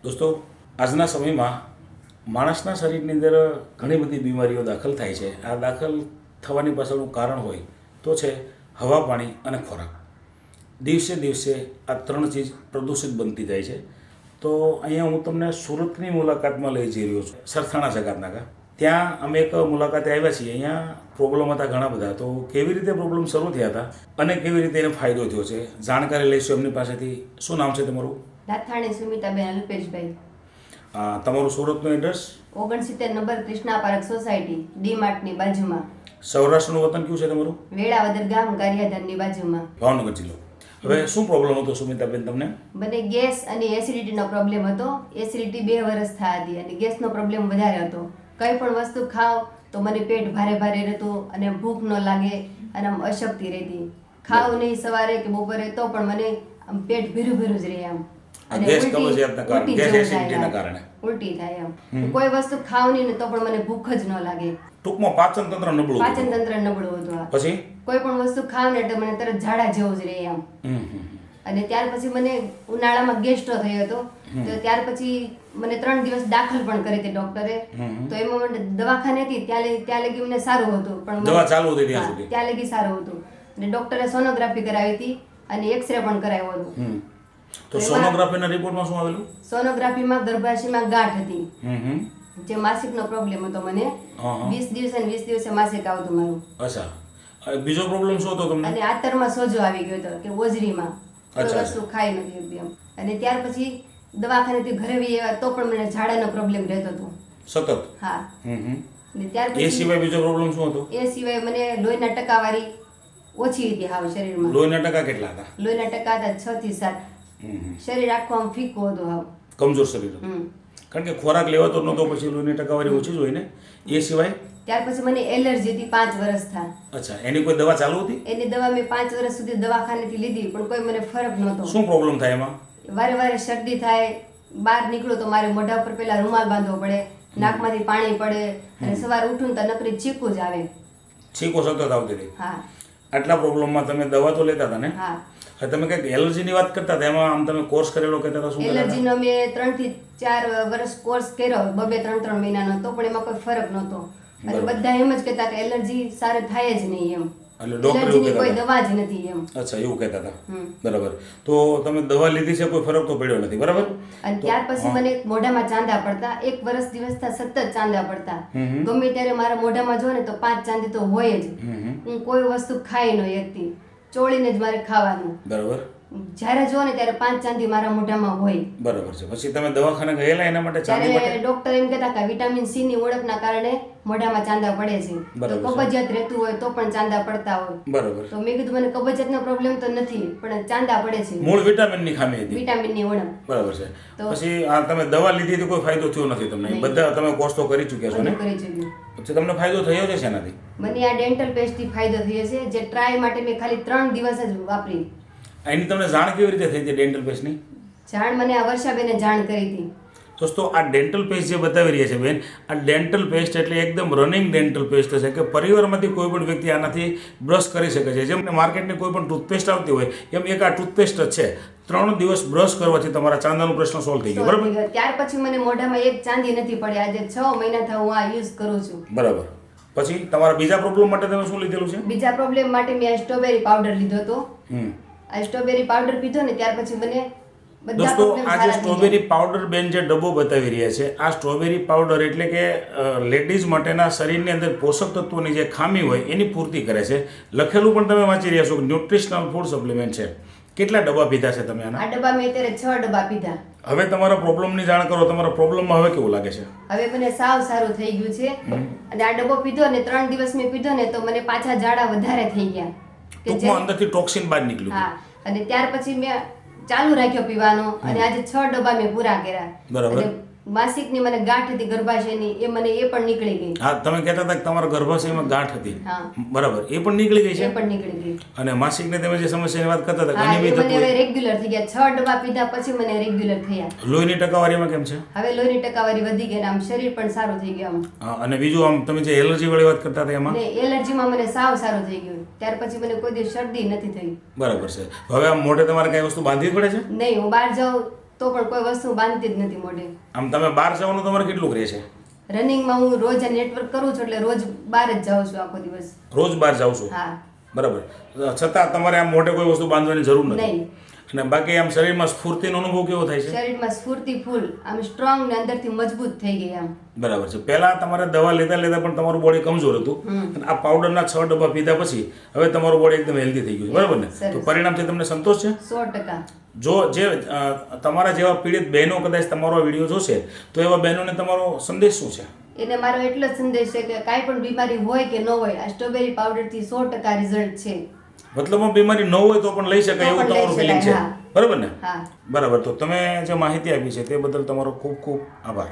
દોસ્તો, આજના સમયમાં માણસના શરીરની અંદર ઘણી બધી બીમારીઓ દાખલ થાય છે. આ દાખલ થવાની પાછળનું કારણ હોય તો છે હવા, પાણી અને ખોરાક. દિવસે દિવસે આ ત્રણ ચીજ પ્રદૂષિત બનતી જાય છે. તો અહીંયા હું તમને સુરતની મુલાકાતમાં લઈ જઈ રહ્યો છું, સરથાણા જકાતનાકા. ત્યાં અમે એક મુલાકાતે આવ્યા છીએ. અહીંયા પ્રોબ્લેમ હતા ઘણા બધા. તો કેવી રીતે પ્રોબ્લેમ શરૂ થયા હતા અને કેવી રીતે એને ફાયદો થયો છે જાણકારી લઈશું એમની પાસેથી. શું નામ છે તમારું? લાથાણી સુમિતાબેન અલ્પેશભાઈ. તમારું સુરતનું address? 69 number Krishna park society, D માર્ટની બાજુમાં. સૌરાષ્ટ્રનું વતન કયું છે તમારું? વેળાવદર ગામ, ગારિયાધારની બાજુમાં, ભાવનગર જિલ્લો. હવે શું પ્રોબ્લેમ હતો સુમિતાબેન તમને? મને ગેસ અને એસિડિટીનો પ્રોબ્લેમ હતો. એસિડિટી 2 વર્ષ થયા હતી અને ગેસનો પ્રોબ્લેમ વધારે હતો. કંઈ પણ વસ્તુ ખાવ તો મને પેટ ભારે ભારે રહેતું અને ભૂખ ન લાગે અને આમ અશક્તિ રહેતી. ખાવ નહીં સવારે કે બપોરે તો પણ મને આમ પેટ ભીરું ભીરું જ રહે આમ. અને ગેસ કબજિયાતના કારણે, ગેસ એસિડિટીના કારણે ઉલટી થાય એમ. કોઈ વસ્તુ ખાવ નહીં ને તો પણ મને ભૂખ જ ન લાગે. ટૂંકમાં પાચન તંત્ર નબળું. પાચન તંત્ર નબળું હતું. પછી કોઈ પણ વસ્તુ ખાવ ને એટલે મને તરત ઝાડા જેવું જ રહે એમ. અને ત્યાર પછી મને ઉનાળામાં ગેસ્ટ્રો થયો હતો. તો ત્યાર પછી મને 3 દિવસ દાખલ પણ કરી હતી ડોક્ટરે. તો એમાં મને દવાખાને હતી ત્યાં લગી મને સારું હતું, પણ દવા ચાલુ હતી ત્યાં સુધી? ત્યાં લગી સારું હતું. અને ડોક્ટરે સોનોગ્રાફી કરાવી હતી અને એક્સરે પણ કરાવ્યો હતો. તો સોનોગ્રાફીના રિપોર્ટમાં શું આવેલું? સોનોગ્રાફીમાં ગર્ભાશયમાં ગાંઠ હતી, જે માસિકનો પ્રોબ્લેમ હતો મને. 20 દિવસે ને 20 દિવસે માસિક આવતું મારું. અચ્છા. બીજો પ્રોબ્લેમ શું હતો તમને? અને આંતરમાં સોજો આવી ગયો હતો, કે ઓજરીમાં કોઈ વસ્તુ ખાઈ નથી શકતી એમ. અને ત્યાર પછી દવાખાનેથી ઘરે આવ્યા તો પણ મને ઝાડાનો પ્રોબ્લેમ રહેતો હતો સતત? હા. અને ત્યાર એ પછી સિવાય બીજો પ્રોબ્લેમ શું હતો? એ સિવાય મને લોહીના ટકાવારી ઓછી હતી હાવ શરીરમાં. લોહીના ટકા કેટલા હતા? લોહીના ટકા હતા 6 થી 7. શરીર આખું આમ ફીકું હતું હાવ. કમજોર શરીર હતું. કારણ કે ખોરાક લેવાતો નહોતો, પછી લોહીની ટકાવારી ઓછી જ હોય ને. એ સિવાય ત્યાર પછી મને એલર્જી હતી 5 વર્ષ થયા. અચ્છા. એની કોઈ દવા ચાલુ હતી? એની દવા મેં 5 વર્ષ સુધી દવાખાનેથી લીધી, પણ કોઈ મને ફરક નહોતો. શું પ્રોબ્લેમ થાય એમાં? વારે વારે શરદી થાય, બહાર નીકળું તો મારે મોઢા ઉપર પેલા રૂમાલ બાંધવો પડે, નાકમાંથી પાણી પડે, અને સવારે ઉઠું ને તો નકરી ચીકુ જ આવે. છીકો સતત આવતી હતી? હા. આટલા પ્રોબ્લેમમાં તમે દવા તો લેતા હતા ને? હા. હવે તમે કંઈક એલર્જીની વાત કરતા હતા, એમાં આમ તમે કોર્સ કરેલો કહેતા હતા, શું કહેતા હતા? એલર્જીનો મેં 3 થી 4 વર્ષ કોર્સ કર્યો, 2-3 મહિનાનો, તો પણ એમાં કોઈ ફરક નહોતો. અને બધા એમ જ કહેતા કે એલર્જી સારી થાય જ નહીં એમ. એટલે ડોક્ટર એલર્જીની કોઈ દવા જ નથી એમ. અચ્છા, એવું કહેતા હતા. બરાબર. તો તમે દવા લીધી છે, કોઈ ફરક તો પડ્યો નથી, બરાબર? અને ત્યાર પછી મને મોઢામાં ચાંદા પડતા. 1 વર્ષ દિવસથી સતત ચાંદા પડતા. ગમે ત્યારે મારા મોઢામાં જો ને તો 5 ચાંદી તો હોય જ. હું કોઈ વસ્તુ ખાઈ ન શકતી, ચોળીને જ મારે ખાવાનું. બરાબર. જ્યારે જો ને ત્યારે 5 ચાંદી મારા મોઢામાં હોય. બરાબર છે. પછી તમે દવાખાને ગયેલા એના માટે? ચાંદી માટે ત્યારે ડોક્ટર એમ કહેતા કે વિટામિન સી ની ઓળખના કારણે મોઢામાં ચાંદા પડે છે. તો કબજિયાત રહેતું હોય તો પણ ચાંદા પડતા હોય. બરાબર. તો મેં કીધું મને કબજિયાતનો પ્રોબ્લેમ તો નથી, પણ ચાંદા પડે છે. મૂળ વિટામિનની ખામી હતી. વિટામિનની ઓળખ. બરાબર છે. પછી આ તમે દવા લીધી તો કોઈ ફાયદો થયો નથી તમને? બધા તમે કોર્સ તો કરી ચૂક્યા છો ને? કરી ચૂક્યું. પછી તમને ફાયદો થયો છે શેનાથી? મને આ ડેન્ટલ પેસ્ટ થી ફાયદો થયો છે, જે ટ્રાય માટે મેં ખાલી 3 દિવસ જ વાપરી. એની તમને જાણ કેવી રીતે થઈ હતી ડેન્ટલ પેસ્ટની? જાણ મને આ વર્ષાબેને જાણ કરી હતી. દોસ્તો, આ ડેન્ટલ પેસ્ટ જે બતાવી રહ્યા છે બેન, આ ડેન્ટલ પેસ્ટ એટલે એકદમ રનિંગ ડેન્ટલ પેસ્ટ છે કે પરિવારમાંથી કોઈ પણ વ્યક્તિ આનાથી બ્રશ કરી શકે છે. જેમ માર્કેટની કોઈ પણ ટૂથપેસ્ટ આવતી હોય એમ એક આ ટૂથપેસ્ટ જ છે. 3 દિવસ બ્રશ કરવાથી તમારા ચાંદાનો પ્રશ્ન સોલ્વ થઈ ગયો, બરાબર? ત્યાર પછી મને મોઢામાં એક ચાંદી નથી પડી. આજે 6 મહિનાથી હું આ યુઝ કરું છું. બરાબર. પછી તમારા બીજા પ્રોબ્લેમ માટે તમે શું લીધેલું છે? બીજા પ્રોબ્લેમ માટે મેં સ્ટ્રોબેરી પાવડર લીધો હતો. આ સ્ટ્રોબેરી પાવડર પીધો ને ત્યાર પછી મને બધા દોસ્તો, પ્રોબ્લેમ આ જે સ્ટ્રોબેરી પાવડર બેન જે ડબ્બો બતાવી રહ્યા છે, આ સ્ટ્રોબેરી પાવડર એટલે કે લેડીઝ માટેના શરીરની અંદર પોષક તત્વોની જે ખામી હોય એની પૂર્તિ કરે છે. લખેલું પણ તમે વાંચી રહ્યા છો, ન્યુટ્રિશનલ ફૂડ સપ્લિમેન્ટ છે. કેટલા ડબ્બા પીધા છે તમે આના? આ ડબ્બા મેં અત્યારે 6 ડબ્બા પીધા. હવે તમારા પ્રોબ્લેમની જાણ કરો. તમારા પ્રોબ્લેમમાં હવે કેવું લાગે છે? હવે મને સાવ સારું થઈ ગયું છે. અને આ ડબ્બો પીધો ને 3 દિવસ મેં પીધો ને તો મને પાછા ઝાડા વધારે થઈ ગયા. ટૂંકમાં અંદરથી ટોક્સિન બહાર નીકળ્યું. હા. અને ત્યાર પછી મેં ચાલુ રાખ્યો પીવાનો, અને આજે 6 ડબ્બા મેં પૂરા કર્યા. બરાબર. માસિકની મને ગાંઠ હતી ગર્ભાશયની, એ પણ નીકળી ગઈ. હા, તમે કહેતા હતા કે તમારા ગર્ભાશયમાં ગાંઠ હતી. હા. બરાબર. એ પણ નીકળી ગઈ છે? એ પણ નીકળી ગઈ. અને માસિકને તમે જે સમસ્યાની વાત કરતા હતા, હા, અનિયમિત એ મને હવે રેગ્યુલર થઈ ગયા. 6 ડબ્બા પીધા પછી મને રેગ્યુલર થયા. લોહીની ટકાવારીમાં કેમ છે? હવે લોહીની ટકાવારી વધી ગઈ, આમ શરીર પણ સારું થઈ ગયું. અને બીજું આમ તમે જે એલર્જી વાળી વાત કરતા હતા એમાં? ને એલર્જીમાં મને સાવ સારું થઈ ગયું. ત્યાર પછી મને કોઈ દિવસ શરદી નથી થઈ. બરાબર છે. હવે આમ મોઢે તમારે કઈ વસ્તુ બાંધવી પડે છે? નહીં, હું બહાર જાઉં તો પણ કોઈ વસ્તુ બાંધતી જ નથી મોઢે. આમ તમે બહાર જવાનું તમારે કેટલું રહે છે? રનિંગમાં હું રોજ નેટવર્ક કરું છું એટલે રોજ બહાર જ જાઉં છું આખો દિવસ. રોજ બહાર જાવ છો? હા. બરાબર. છતાં તમારે આમ મોઢે કોઈ વસ્તુ બાંધવાની જરૂર નથી? નહીં. અને બાકી આમ શરીરમાં સ્ફૂર્તિનો અનુભવ કેવો થાય છે? શરીરમાં સ્ફૂર્તિ ફૂલ, આમ સ્ટ્રોંગ ને અંદરથી મજબૂત થઈ ગઈ આમ. બરાબર છે. પહેલા તમારે દવા લેતા લેતા પણ તમારું બોડી કમજોર હતું અને આ પાવડરના 6 ડબ્બા પીધા પછી હવે તમારું બોડી એકદમ હેલ્ધી થઈ ગયું છે, બરાબર ને? સરસ. તો પરિણામથી તમને સંતોષ છે? 100%. જો જે તમારા જેવા પીડિત બહેનો કદાચ તમારો આ વિડીયો જોશે તો એવા બહેનોને તમારો સંદેશ શું છે? એને મારો એટલો જ સંદેશ છે કે કાંઈ પણ બીમારી હોય કે ન હોય, આ સ્ટ્રોબેરી પાવડરથી 100% રિઝલ્ટ છે. મતલબમાં બીમારી ન હોય તો પણ લઈ શકાય એવું તો પણ લઈ તમારું ફિલિંગ છે, શકાય, હા. બરાબર ને? હા. બરાબર. તો તમે જે માહિતી આપી છે તે બદલ તમારો ખૂબ ખૂબ આભાર.